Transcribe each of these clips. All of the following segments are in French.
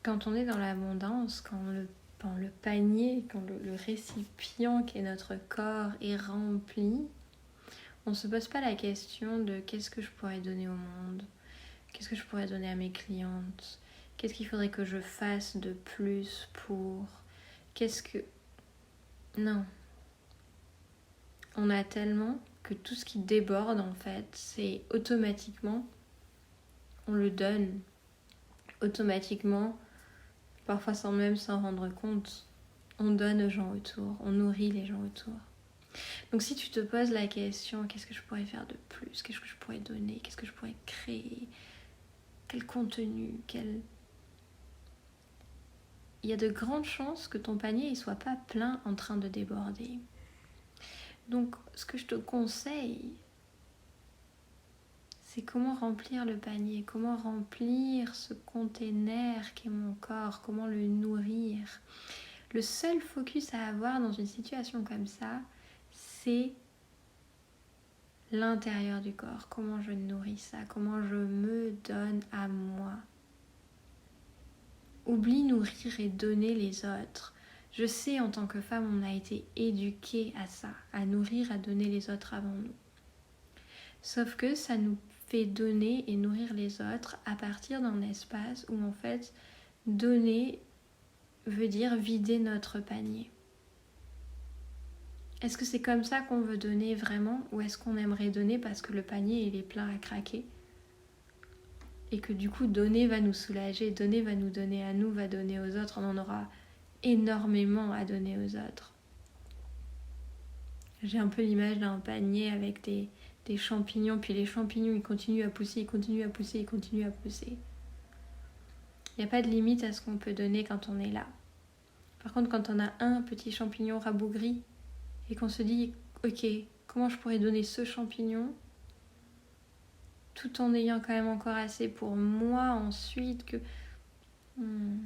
quand on est dans l'abondance, quand le panier, quand le récipient qui est notre corps est rempli, on ne se pose pas la question de qu'est-ce que je pourrais donner au monde, qu'est-ce que je pourrais donner à mes clientes, qu'est-ce qu'il faudrait que je fasse de plus pour, Non. On a tellement que tout ce qui déborde en fait, c'est automatiquement, on le donne, automatiquement, parfois sans même s'en rendre compte, on donne aux gens autour, on nourrit les gens autour. Donc si tu te poses la question, qu'est-ce que je pourrais faire de plus, qu'est-ce que je pourrais donner, qu'est-ce que je pourrais créer, quel contenu, il y a de grandes chances que ton panier ne soit pas plein en train de déborder. Donc ce que je te conseille, c'est comment remplir le panier, comment remplir ce container qui est mon corps, comment le nourrir. Le seul focus à avoir dans une situation comme ça, c'est l'intérieur du corps, comment je nourris ça, comment je me donne à moi. Oublie nourrir et donner les autres. Je sais, en tant que femme, on a été éduquée à ça, à nourrir, à donner les autres avant nous. Sauf que ça nous fait donner et nourrir les autres à partir d'un espace où en fait, donner veut dire vider notre panier. Est-ce que c'est comme ça qu'on veut donner vraiment, ou est-ce qu'on aimerait donner parce que le panier il est plein à craquer et que du coup donner va nous soulager, donner va nous donner à nous, va donner aux autres, on en aura énormément à donner aux autres. J'ai un peu l'image d'un panier avec des champignons, puis les champignons ils continuent à pousser, ils continuent à pousser, ils continuent à pousser. Il n'y a pas de limite à ce qu'on peut donner quand on est là. Par contre, quand on a un petit champignon rabougri et qu'on se dit ok, comment je pourrais donner ce champignon tout en ayant quand même encore assez pour moi ensuite que... Non.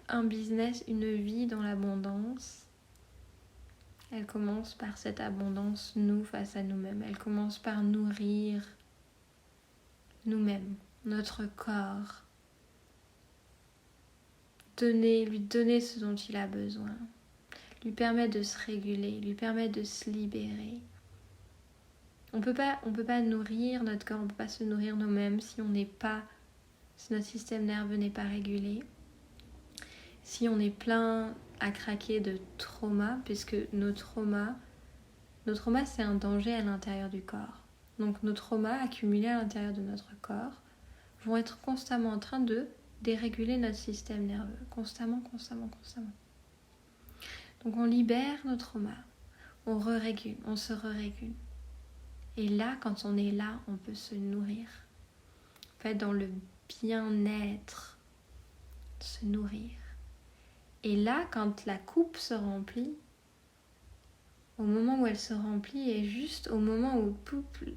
Un business, une vie dans l'abondance, elle commence par cette abondance, nous, face à nous-mêmes. Elle commence par nourrir nous-mêmes, notre corps. Lui donner ce dont il a besoin. Lui permettre de se réguler, lui permettre de se libérer. On peut pas nourrir notre corps, on peut pas se nourrir nous-mêmes si notre système nerveux n'est pas régulé. Si on est plein à craquer de trauma, puisque nos traumas c'est un danger à l'intérieur du corps. Donc nos traumas accumulés à l'intérieur de notre corps vont être constamment en train de déréguler notre système nerveux. Constamment. Donc on libère nos traumas, on régule, on se régule. Et là, quand on est là, on peut se nourrir. En fait, dans le bien-être, se nourrir. Et là, quand la coupe se remplit, au moment où elle se remplit et juste au moment où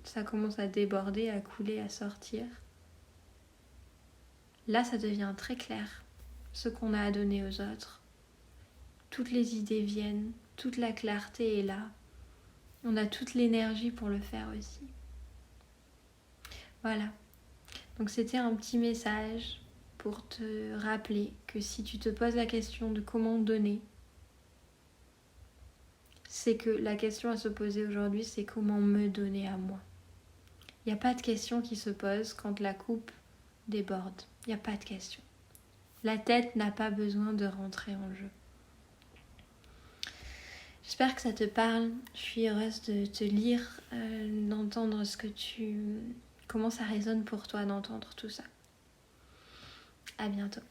ça commence à déborder, à couler, à sortir, là, ça devient très clair ce qu'on a à donner aux autres. Toutes les idées viennent, toute la clarté est là. On a toute l'énergie pour le faire aussi. Voilà. Donc c'était un petit message pour te rappeler que si tu te poses la question de comment donner, c'est que la question à se poser aujourd'hui, c'est comment me donner à moi. Il n'y a pas de question qui se pose quand la coupe déborde. Il n'y a pas de question. La tête n'a pas besoin de rentrer en jeu. J'espère que ça te parle. Je suis heureuse de te lire, d'entendre comment ça résonne pour toi d'entendre tout ça. À bientôt.